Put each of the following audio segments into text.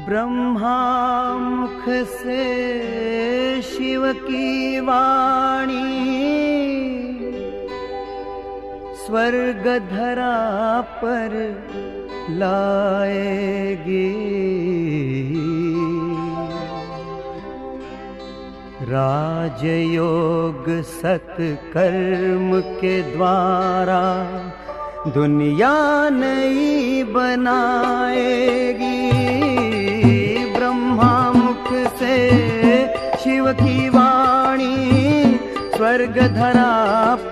ब्रह्मा मुख से शिव की वाणी स्वर्ग धरा पर लाएगी। राजयोग सत्कर्म के द्वारा दुनिया नई बनाएगी। ब्रह्मा मुख से शिव की वाणी स्वर्ग धरा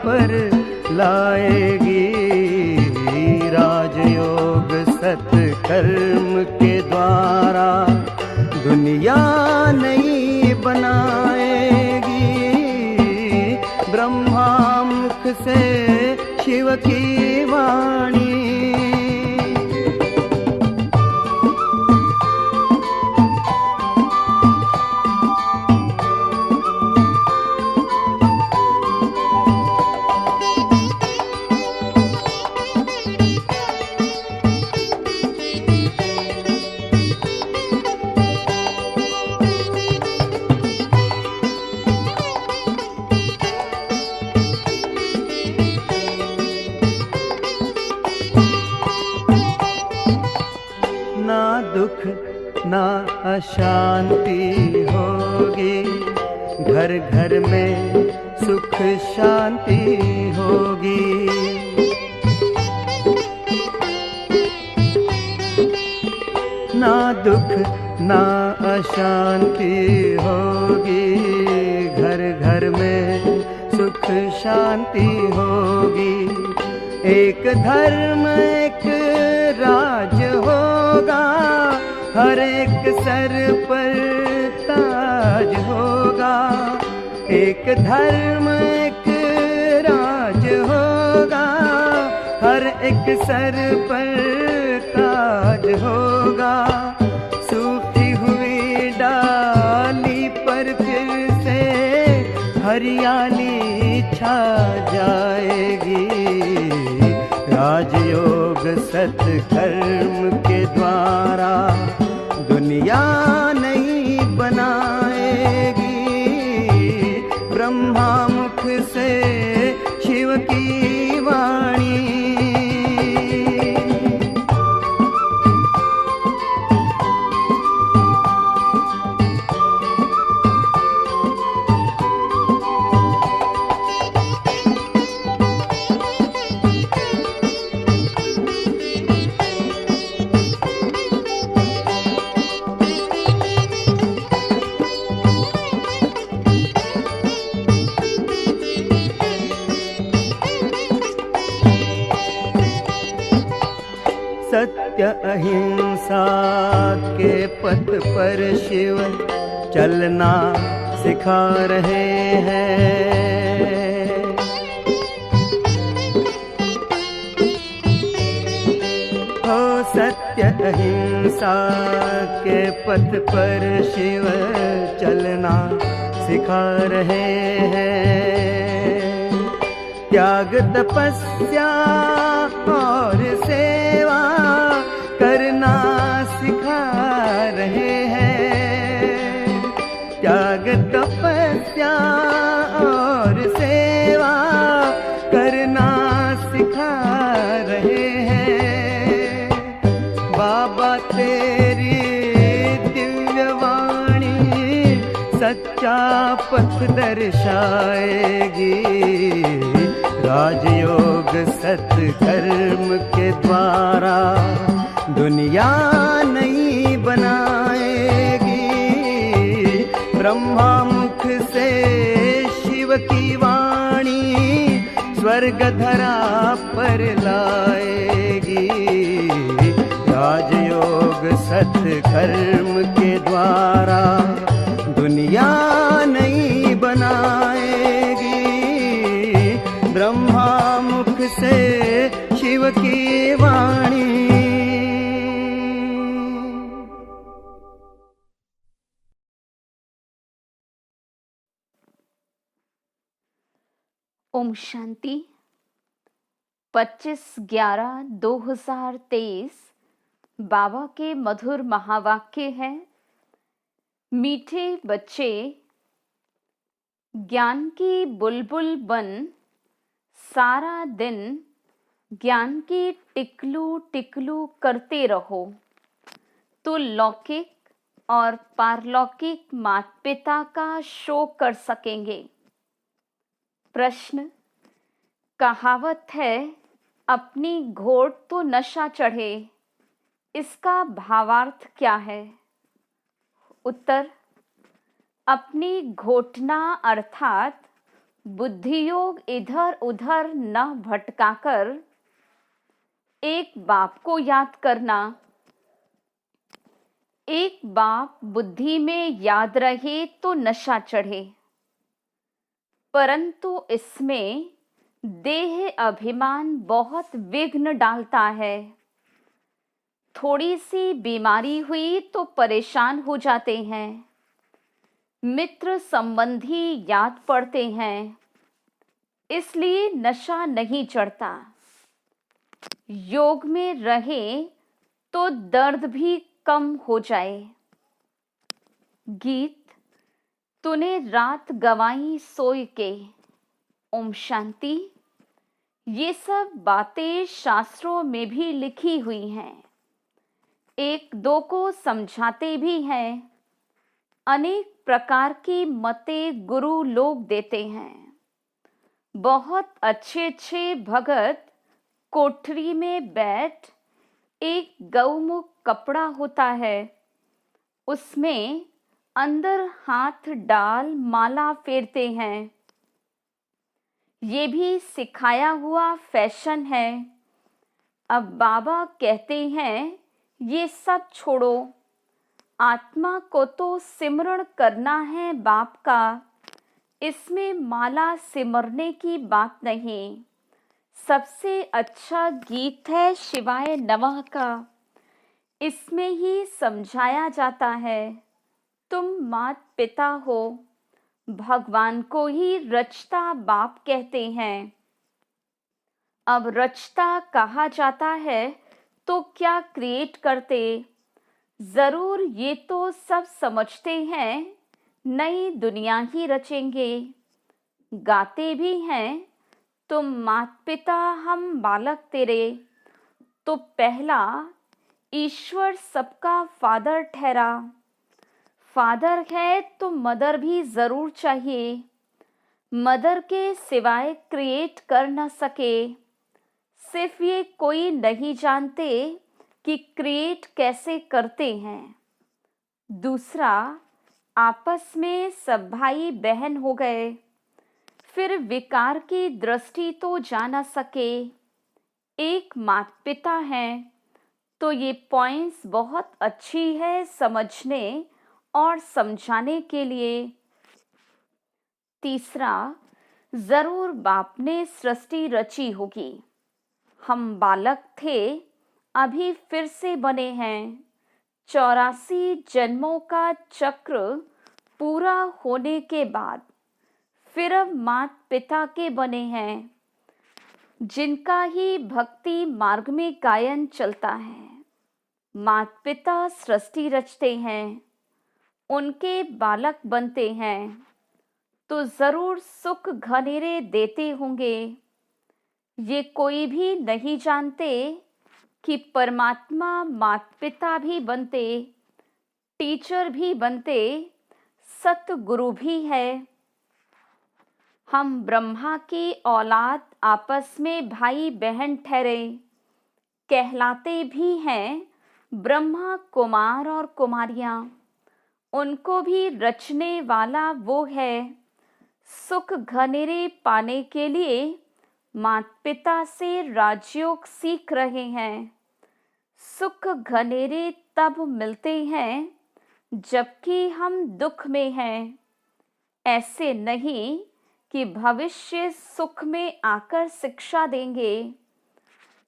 पर लाएगी। राजयोग सत्कर्म के द्वारा दुनिया नई बनाएगी। ब्रह्मा मुख से शिव की वाणी। ना दुख ना अशांति होगी, घर घर में सुख शांति होगी। ना दुख ना अशांति होगी, घर घर में सुख शांति होगी। एक धर्म एक राज होगा, हर एक सर पर ताज होगा। एक धर्म एक राज होगा, हर एक सर पर ताज होगा। सूखी हुई डाली पर फिर से हरियाली छा जाएगी। राजयोग सत्कर्म के द्वारा दुनिया नई बनाएगी। ब्रह्मा मुख से शिव की वाणी। सत्य अहिंसा के पथ पर शिव चलना सिखा रहे हैं। हो सत्य अहिंसा के पथ पर शिव चलना सिखा रहे हैं। त्याग तपस्या और सेवा करना सिखा रहे हैं। त्याग तपस्या और सेवा करना सिखा रहे हैं। बाबा तेरी दिव्य वाणी सच्चा पथ दर्शाएगी। राजयोग सत्कर्म के द्वारा दुनिया नई बनाएगी। ब्रह्मा मुख से शिव की वाणी स्वर्ग धरा पर लाएगी। राजयोग सत्कर्म के द्वारा दुनिया ओम शांति। 25/11/2023 बाबा के मधुर महावाक्य है। मीठे बच्चे, ज्ञान की बुलबुल बन सारा दिन ज्ञान की टिकलू टिकलू करते रहो तो लौकिक और पारलौकिक माता पिता का शो कर सकेंगे। प्रश्न, कहावत है अपनी घोट तो नशा चढ़े, इसका भावार्थ क्या है? उत्तर, अपनी घोटना अर्थात बुद्धियोग इधर उधर न भटकाकर एक बाप को याद करना। एक बाप बुद्धि में याद रहे तो नशा चढ़े, परंतु इसमें देह अभिमान बहुत विघ्न डालता है। थोड़ी सी बीमारी हुई तो परेशान हो जाते हैं, मित्र संबंधी याद पड़ते हैं, इसलिए नशा नहीं चढ़ता। योग में रहे तो दर्द भी कम हो जाए। गीत, तूने रात गवाई सोई के। ओम शांति। ये सब बातें शास्त्रों में भी लिखी हुई हैं, एक दो को समझाते भी हैं। अनेक प्रकार की मतें गुरु लोग देते हैं। बहुत अच्छे अच्छे भगत कोठरी में बैठ एक गौमुख कपड़ा होता है, उसमें अंदर हाथ डाल माला फेरते हैं। ये भी सिखाया हुआ फैशन है। अब बाबा कहते हैं ये सब छोड़ो, आत्मा को तो सिमरण करना है बाप का, इसमें माला सिमरने की बात नहीं। सबसे अच्छा गीत है शिवाय नमः का, इसमें ही समझाया जाता है तुम मात पिता हो, भगवान को ही रचता बाप कहते हैं। अब रचता कहा जाता है तो क्या क्रिएट करते? जरूर ये तो सब समझते हैं नई दुनिया ही रचेंगे। गाते भी हैं तुम मात पिता हम बालक तेरे, तो पहला ईश्वर सबका फादर ठहरा। फादर है तो मदर भी जरूर चाहिए, मदर के सिवाय क्रिएट कर न सके। सिर्फ ये कोई नहीं जानते कि क्रिएट कैसे करते हैं। दूसरा, आपस में सब भाई बहन हो गए, फिर विकार की दृष्टि तो जा न सके। एक माता पिता हैं तो ये पॉइंट्स बहुत अच्छी है समझने और समझाने के लिए। तीसरा, जरूर बाप ने सृष्टि रची होगी। हम बालक थे, अभी फिर से बने हैं। 84 जन्मों का चक्र पूरा होने के बाद फिर अब मात पिता के बने हैं, जिनका ही भक्ति मार्ग में गायन चलता है। मात पिता सृष्टि रचते हैं, उनके बालक बनते हैं, तो जरूर सुख घनेरे देते होंगे। ये कोई भी नहीं जानते कि परमात्मा माता पिता भी बनते, टीचर भी बनते, सतगुरु भी है। हम ब्रह्मा की औलाद आपस में भाई बहन ठहरे, कहलाते भी हैं ब्रह्मा कुमार और कुमारियां। उनको भी रचने वाला वो है। सुख घनेरे पाने के लिए माता पिता से राजयोग सीख रहे हैं। सुख घनेरे तब मिलते हैं जबकि हम दुख में हैं। ऐसे नहीं कि भविष्य सुख में आकर शिक्षा देंगे।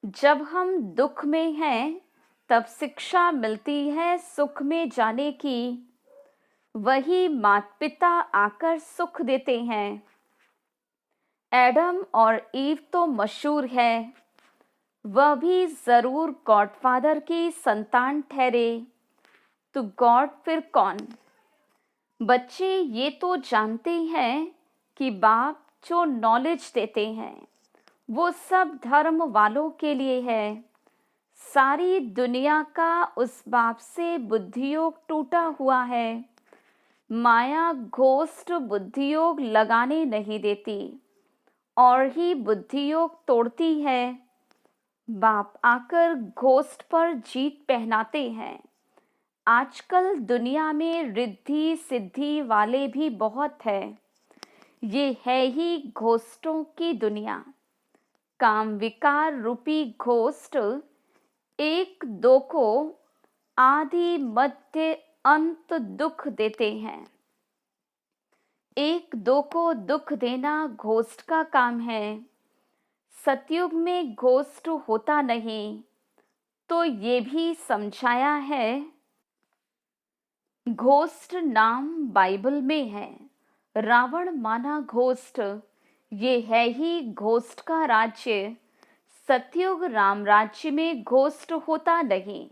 जब हम दुख में हैं तब शिक्षा मिलती है सुख में जाने की। वही माता पिता आकर सुख देते हैं। एडम और ईव तो मशहूर है, वह भी जरूर गॉडफादर की संतान ठहरे, तो गॉड फिर कौन? बच्चे ये तो जानते हैं कि बाप जो नॉलेज देते हैं वो सब धर्म वालों के लिए है। सारी दुनिया का उस बाप से बुद्धियोग टूटा हुआ है। माया घोस्ट बुद्धियोग लगाने नहीं देती और ही बुद्धियोग तोड़ती है। बाप आकर घोस्ट पर जीत पहनाते हैं। आजकल दुनिया में रिद्धि सिद्धि वाले भी बहुत है। ये है ही घोस्टों की दुनिया। काम विकार रूपी घोस्ट एक दो को आदि मध्य अंत दुख देते हैं। एक दो को दुख देना घोस्ट का काम है। सतयुग में घोस्ट होता नहीं, तो ये भी समझाया है। घोस्ट नाम बाइबल में है। रावण माना घोस्ट, ये है ही घोस्ट का राज्य। सतयुग राम राज्य में घोस्ट होता नहीं,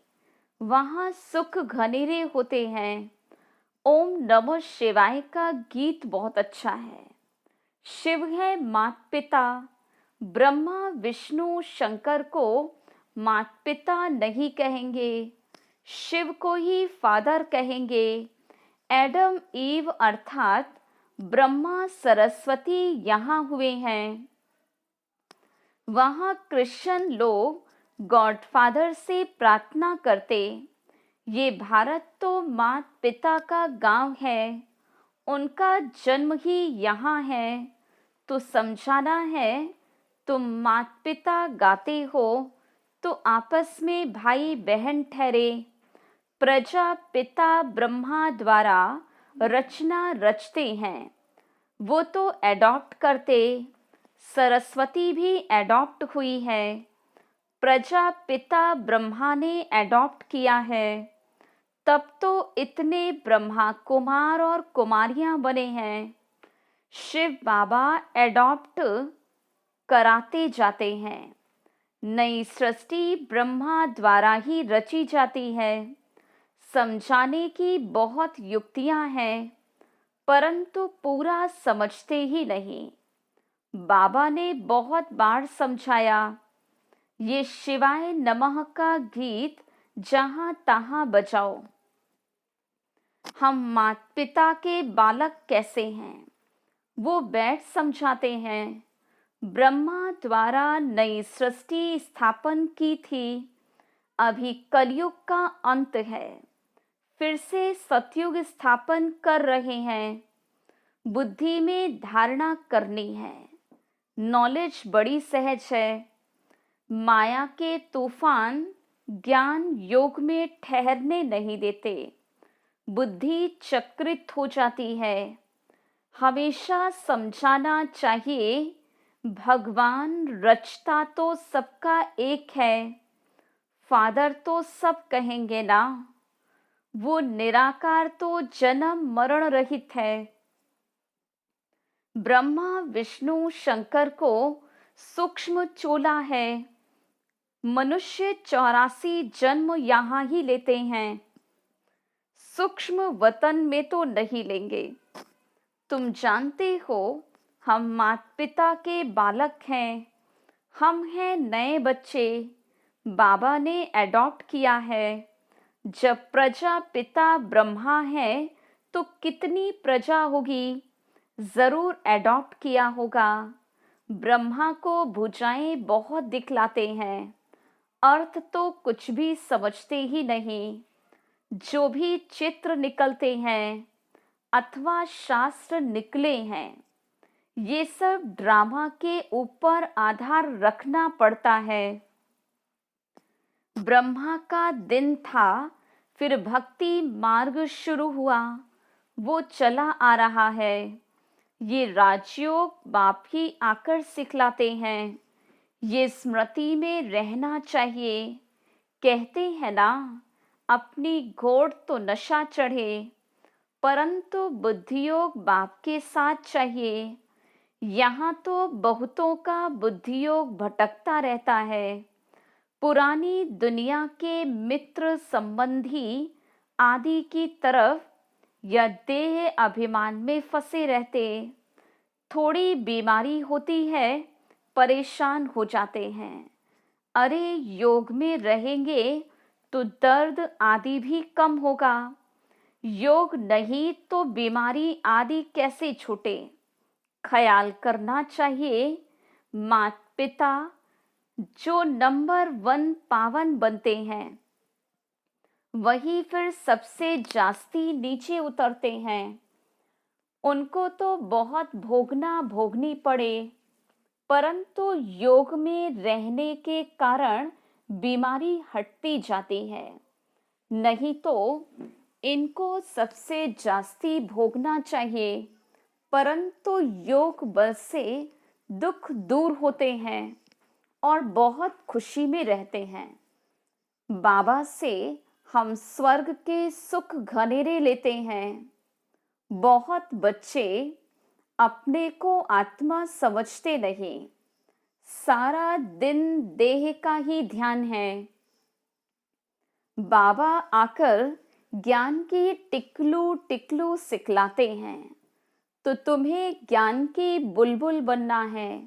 वहां सुख घनेरे होते हैं। ओम नमः शिवाय का गीत बहुत अच्छा है। शिव है मात पिता, ब्रह्मा विष्णु शंकर को मात पिता नहीं कहेंगे, शिव को ही फादर कहेंगे। एडम ईव अर्थात ब्रह्मा सरस्वती यहाँ हुए हैं। वहाँ क्रिश्चियन लोग गॉडफादर से प्रार्थना करते। ये भारत तो मात पिता का गांव है, उनका जन्म ही यहाँ है, तो समझाना है। तुम मात पिता गाते हो तो आपस में भाई बहन ठहरे। प्रजा पिता ब्रह्मा द्वारा रचना रचते हैं, वो तो एडॉप्ट करते। सरस्वती भी एडॉप्ट हुई है। प्रजा पिता ब्रह्मा ने एडॉप्ट किया है, तब तो इतने ब्रह्मा कुमार और कुमारियां बने हैं। शिव बाबा एडॉप्ट कराते जाते हैं। नई सृष्टि ब्रह्मा द्वारा ही रची जाती है। समझाने की बहुत युक्तियां हैं, परंतु पूरा समझते ही नहीं। बाबा ने बहुत बार समझाया। ये शिवाय नमः का गीत जहां तहां बजाओ। हम मात पिता के बालक कैसे हैं, वो बैठ समझाते हैं। ब्रह्मा द्वारा नई सृष्टि स्थापन की थी। अभी कलयुग का अंत है, फिर से सतयुग स्थापन कर रहे हैं। बुद्धि में धारणा करनी है। नॉलेज बड़ी सहज है। माया के तूफान ज्ञान योग में ठहरने नहीं देते। बुद्धि चक्रित हो जाती है। हमेशा समझाना चाहिए, भगवान रचता तो सबका एक है। फादर तो सब कहेंगे ना, वो निराकार तो जन्म मरण रहित है। ब्रह्मा विष्णु शंकर को सूक्ष्म चोला है। मनुष्य 84 जन्म यहाँ ही लेते हैं, सूक्ष्म वतन में तो नहीं लेंगे। तुम जानते हो हम मात पिता के बालक हैं। हम हैं नए बच्चे, बाबा ने एडॉप्ट किया है। जब प्रजा पिता ब्रह्मा है तो कितनी प्रजा होगी, जरूर एडॉप्ट किया होगा। ब्रह्मा को भुजाएं बहुत दिखलाते हैं, अर्थ तो कुछ भी समझते ही नहीं। जो भी चित्र निकलते हैं अथवा शास्त्र निकले हैं, ये सब ड्रामा के ऊपर आधार रखना पड़ता है। ब्रह्मा का दिन था, फिर भक्ति मार्ग शुरू हुआ, वो चला आ रहा है। ये राजयोग बाप ही आकर सिखलाते हैं। ये स्मृति में रहना चाहिए। कहते हैं ना, अपनी घोड़ तो नशा चढ़े, परंतु बुद्धियोग बाप के साथ चाहिए। यहाँ तो बहुतों का बुद्धियोग भटकता रहता है। पुरानी दुनिया के मित्र संबंधी आदि की तरफ या देह अभिमान में फंसे रहते, थोड़ी बीमारी होती है परेशान हो जाते हैं। अरे योग में रहेंगे तो दर्द आदि भी कम होगा। योग नहीं तो बीमारी आदि कैसे छूटे। ख्याल करना चाहिए माता पिता जो नंबर 1 पावन बनते हैं वही फिर सबसे जास्ती नीचे उतरते हैं। उनको तो बहुत भोगनी पड़े, परंतु योग में रहने के कारण बीमारी हटती जाती है। नहीं तो इनको सबसे जास्ती भोगना चाहिए, परंतु योग बल से दुख दूर होते हैं और बहुत खुशी में रहते हैं। बाबा से हम स्वर्ग के सुख घनेरे लेते हैं। बहुत बच्चे अपने को आत्मा समझते नहीं, सारा दिन देह का ही ध्यान है। बाबा आकर ज्ञान की टिकलू टिकलू सिखलाते हैं, तो तुम्हें ज्ञान की बुलबुल बनना है।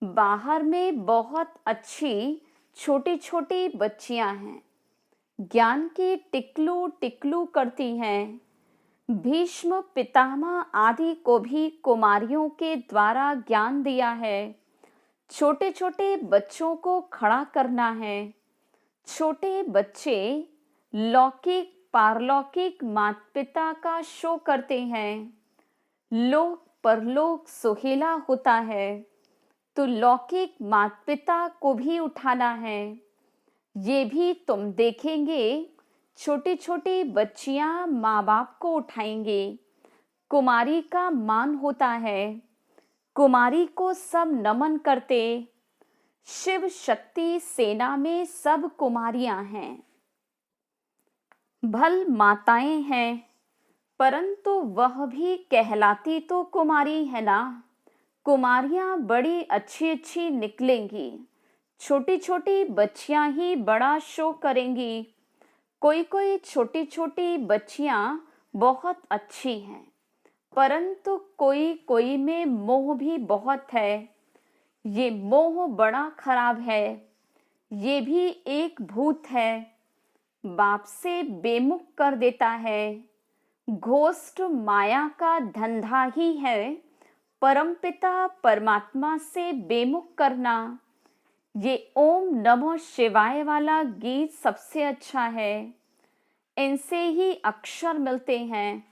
बाहर में बहुत अच्छी छोटी छोटी बच्चियां हैं, ज्ञान की टिकलू टिकलू करती हैं। भीष्म पितामह आदि को भी कुमारियों के द्वारा ज्ञान दिया है। छोटे छोटे बच्चों को खड़ा करना है। छोटे बच्चे लौकिक पारलौकिक माता पिता का शो करते हैं। लोक परलोक सुहेला होता है, तो लौकिक माता पिता को भी उठाना है। ये भी तुम देखेंगे, छोटी छोटी बच्चियां माँ बाप को उठाएंगे। कुमारी का मान होता है, कुमारी को सब नमन करते। शिव शक्ति सेना में सब कुमारियां हैं। भल माताएं हैं, परंतु वह भी कहलाती तो कुमारी है ना। कुमारियां बड़ी अच्छी अच्छी निकलेंगी, छोटी छोटी बच्चियां ही बड़ा शो करेंगी। कोई कोई छोटी छोटी बच्चियां बहुत अच्छी हैं, परंतु कोई कोई में मोह भी बहुत है। ये मोह बड़ा खराब है, ये भी एक भूत है, बाप से बेमुख कर देता है। घोस्ट माया का धंधा ही है, परमपिता परमात्मा से बेमुख करना। ये ओम नमः शिवाय वाला गीत सबसे अच्छा है, इनसे ही अक्षर मिलते हैं।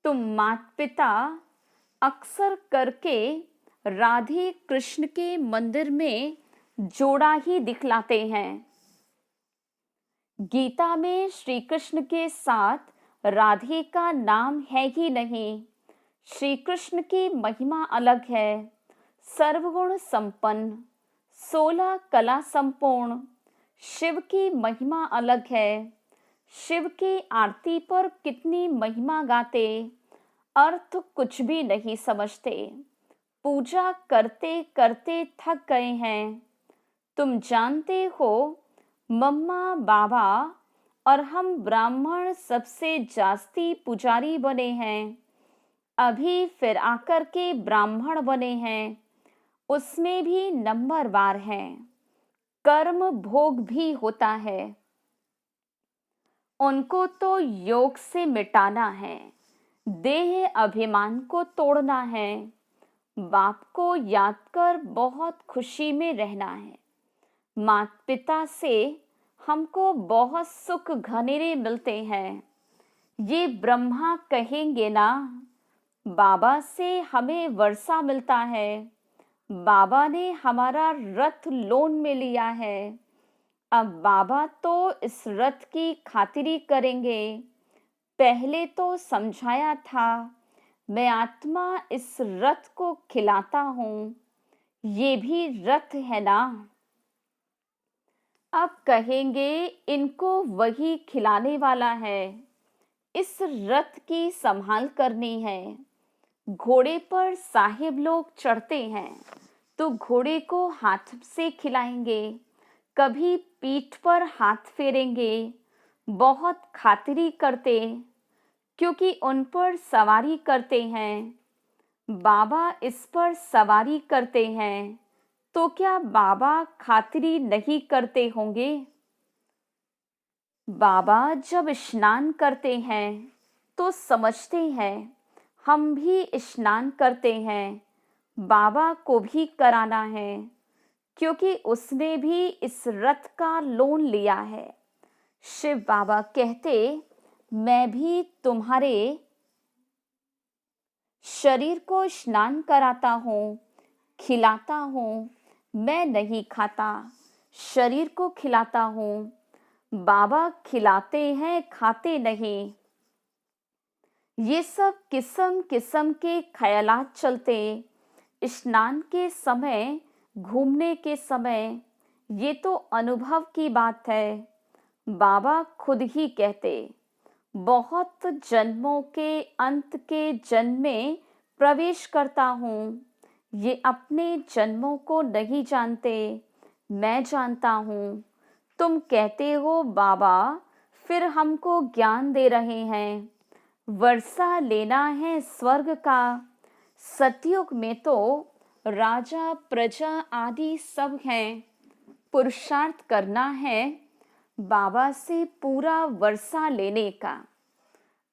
तुम माता पिता अक्सर करके राधे कृष्ण के मंदिर में जोड़ा ही दिखलाते हैं। गीता में श्री कृष्ण के साथ राधे का नाम है ही नहीं। श्री कृष्ण की महिमा अलग है, सर्वगुण संपन्न, 16 कला संपूर्ण। शिव की महिमा अलग है। शिव की आरती पर कितनी महिमा गाते, अर्थ कुछ भी नहीं समझते। पूजा करते करते थक गए हैं। तुम जानते हो मम्मा बाबा और हम ब्राह्मण सबसे जास्ती पुजारी बने हैं। अभी फिर आकर के ब्राह्मण बने हैं, उसमें भी नंबरवार है। कर्म भोग भी होता है, उनको तो योग से मिटाना है। देह अभिमान को तोड़ना है। बाप को याद कर बहुत खुशी में रहना है। माता पिता से हमको बहुत सुख घनेरे मिलते हैं। ये ब्रह्मा कहेंगे ना, बाबा से हमें वर्षा मिलता है। बाबा ने हमारा रथ लोन में लिया है। अब बाबा तो इस रथ की खातिरी करेंगे। पहले तो समझाया था, मैं आत्मा इस रथ को खिलाता हूँ, ये भी रथ है ना। अब कहेंगे इनको वही खिलाने वाला है, इस रथ की संभाल करनी है। घोड़े पर साहिब लोग चढ़ते हैं तो घोड़े को हाथ से खिलाएंगे, कभी पीठ पर हाथ फेरेंगे, बहुत खातिरी करते, क्योंकि उन पर सवारी करते हैं। बाबा इस पर सवारी करते हैं तो क्या बाबा खातिरी नहीं करते होंगे? बाबा जब स्नान करते हैं तो समझते हैं हम भी स्नान करते हैं, बाबा को भी कराना है, क्योंकि उसने भी इस रथ का लोन लिया है। शिव बाबा कहते, मैं भी तुम्हारे शरीर को स्नान कराता हूँ, खिलाता हूँ, मैं नहीं खाता, शरीर को खिलाता हूँ। बाबा खिलाते हैं, खाते नहीं। ये सब किस्म किस्म के ख्यालात चलते, स्नान के समय, घूमने के समय, ये तो अनुभव की बात है। बाबा खुद ही कहते, बहुत जन्मों के अंत के जन्म में प्रवेश करता हूँ, ये अपने जन्मों को नहीं जानते, मैं जानता हूँ। तुम कहते हो बाबा फिर हमको ज्ञान दे रहे हैं, वर्षा लेना है स्वर्ग का। सतयुग में तो राजा प्रजा आदि सब हैं, पुरुषार्थ करना है बाबा से पूरा वर्षा लेने का।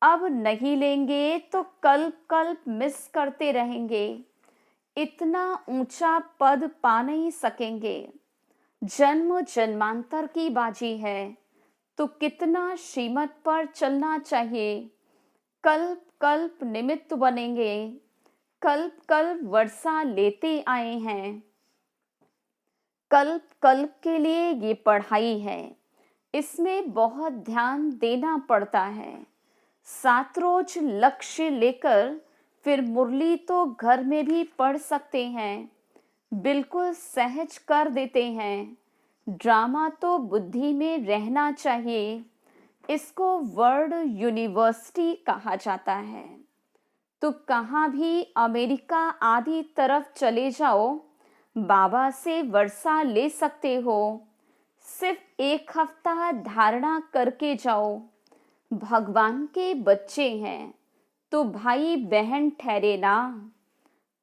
अब नहीं लेंगे तो कल्प कल्प मिस करते रहेंगे, इतना ऊंचा पद पा नहीं सकेंगे। जन्म जन्मांतर की बाजी है तो कितना श्रीमत पर चलना चाहिए। कल्प कल्प निमित्त बनेंगे, कल्प कल्प वर्षा लेते आए हैं। कल्प कल्प के लिए ये पढ़ाई है, इसमें बहुत ध्यान देना पड़ता है। 7 रोज लक्ष्य लेकर फिर मुरली तो घर में भी पढ़ सकते हैं, बिल्कुल सहज कर देते हैं। ड्रामा तो बुद्धि में रहना चाहिए, इसको वर्ल्ड यूनिवर्सिटी कहा जाता है। तो कहाँ भी अमेरिका आदि तरफ चले जाओ, बाबा से वर्षा ले सकते हो। सिर्फ 1 हफ्ता धारणा करके जाओ। भगवान के बच्चे हैं तो भाई बहन ठहरे ना।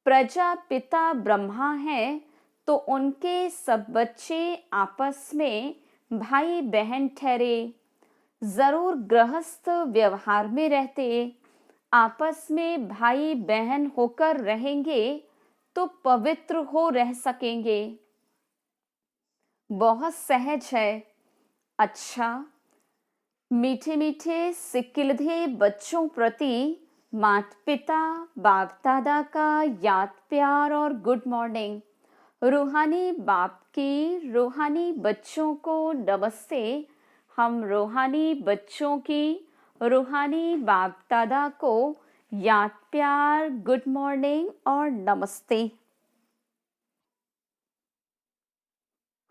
प्रजापिता ब्रह्मा है तो उनके सब बच्चे आपस में भाई बहन ठहरे। जरूर गृहस्थ व्यवहार में रहते, आपस में भाई बहन होकर रहेंगे तो पवित्र हो रह सकेंगे। बहुत सहज है। अच्छा, मीठे मीठे सिकिलधे बच्चों प्रति माता पिता बाप दादा का याद प्यार और गुड मॉर्निंग। रूहानी बाप की रूहानी बच्चों को नमस्ते। हम रूहानी बच्चों की रूहानी बाप दादा को याद प्यार, गुड मॉर्निंग और नमस्ते।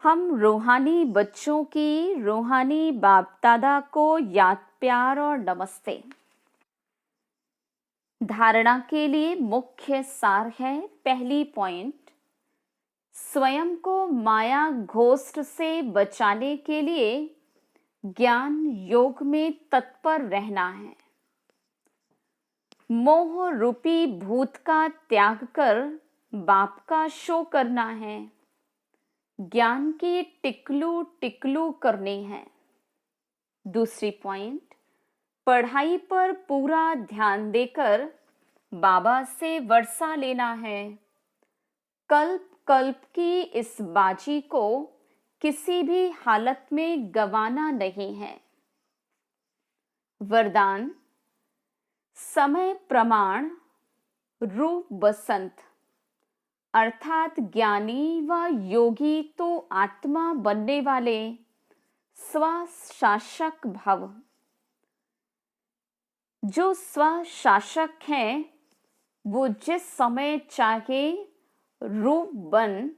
हम रूहानी बच्चों की रूहानी बाप दादा को याद प्यार और नमस्ते। धारणा के लिए मुख्य सार है, पहली पॉइंट, स्वयं को माया घोस्ट से बचाने के लिए ज्ञान योग में तत्पर रहना है। मोह रूपी भूत का त्याग कर बाप का शो करना है। ज्ञान की टिकलू टिकलू करनी है। दूसरी पॉइंट, पढ़ाई पर पूरा ध्यान देकर बाबा से वर्षा लेना है। कल्प कल्प की इस बाजी को किसी भी हालत में गंवाना नहीं है। वरदान, समय प्रमाण रूप बसंत, अर्थात ज्ञानी व योगी तो आत्मा बनने वाले स्वशासक भव। जो स्वशासक हैं वो जिस समय चाहे रूप बन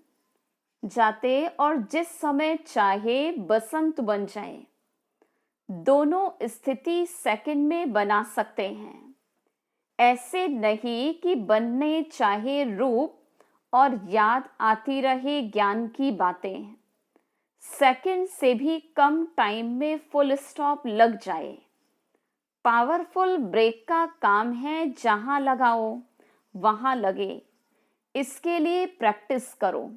जाते और जिस समय चाहे बसंत बन जाए, दोनों स्थिति सेकंड में बना सकते हैं। ऐसे नहीं कि बनने चाहे रूप और याद आती रहे ज्ञान की बातें, सेकंड से भी कम टाइम में फुल स्टॉप लग जाए। पावरफुल ब्रेक का काम है, जहां लगाओ वहां लगे। इसके लिए प्रैक्टिस करो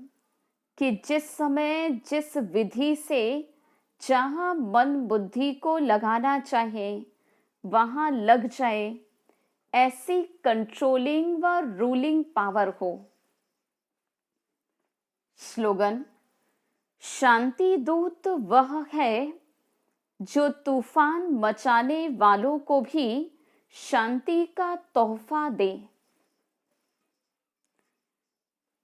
कि जिस समय जिस विधि से जहां मन बुद्धि को लगाना चाहे वहां लग जाए, ऐसी कंट्रोलिंग व रूलिंग पावर हो। स्लोगन: शांति दूत वह है जो तूफान मचाने वालों को भी शांति का तोहफा दे।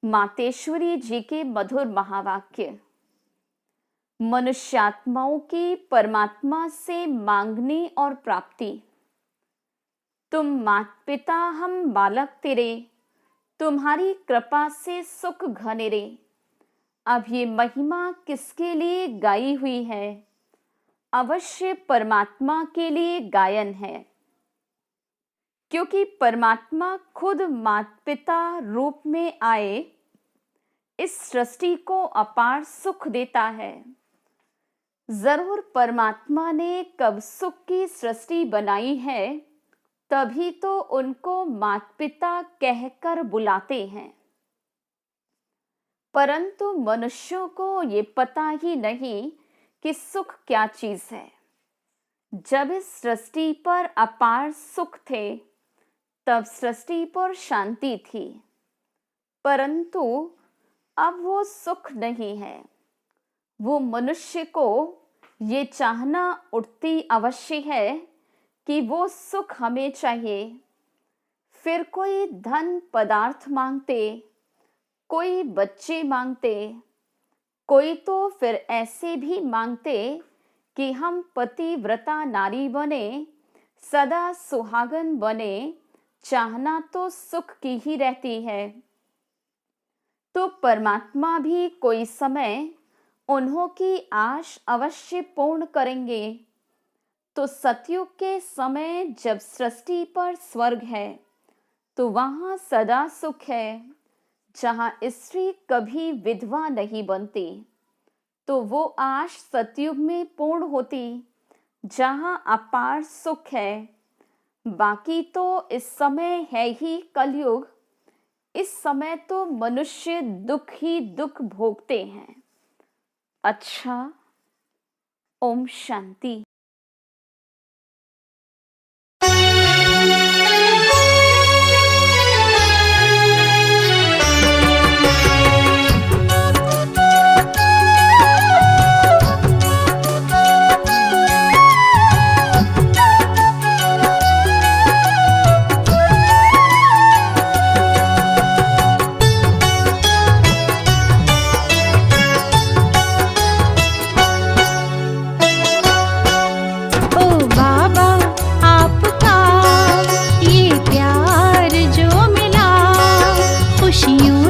मातेश्वरी जी के मधुर महावाक्य। मनुष्यात्माओं की परमात्मा से मांगने और प्राप्ति। तुम मात पिता हम बालक तेरे, तुम्हारी कृपा से सुख घनेरे। अब ये महिमा किसके लिए गाई हुई है? अवश्य परमात्मा के लिए गायन है, क्योंकि परमात्मा खुद मात पिता रूप में आए इस सृष्टि को अपार सुख देता है। जरूर परमात्मा ने कब सुख की सृष्टि बनाई है, तभी तो उनको मात पिता कहकर बुलाते हैं। परंतु मनुष्यों को ये पता ही नहीं कि सुख क्या चीज है। जब इस सृष्टि पर अपार सुख थे, तब सृष्टि पर शांति थी, परंतु अब वो सुख नहीं है। वो मनुष्य को ये चाहना उठती अवश्य है कि वो सुख हमें चाहिए। फिर कोई धन पदार्थ मांगते, कोई बच्चे मांगते, कोई तो फिर ऐसे भी मांगते कि हम पतिव्रता नारी बने, सदा सुहागन बने। चाहना तो सुख की ही रहती है। तो परमात्मा भी कोई समय उन्हों की आश अवश्य पूर्ण करेंगे। तो सतयुग के समय जब सृष्टि पर स्वर्ग है, तो वहां सदा सुख है। जहां स्त्री कभी विधवा नहीं बनती, तो वो आश सतयुग में पूर्ण होती, जहां अपार सुख है। बाकी तो इस समय है ही कलयुग। इस समय तो मनुष्य दुख ही दुख भोगते हैं। अच्छा, ओम शांति। खुशियों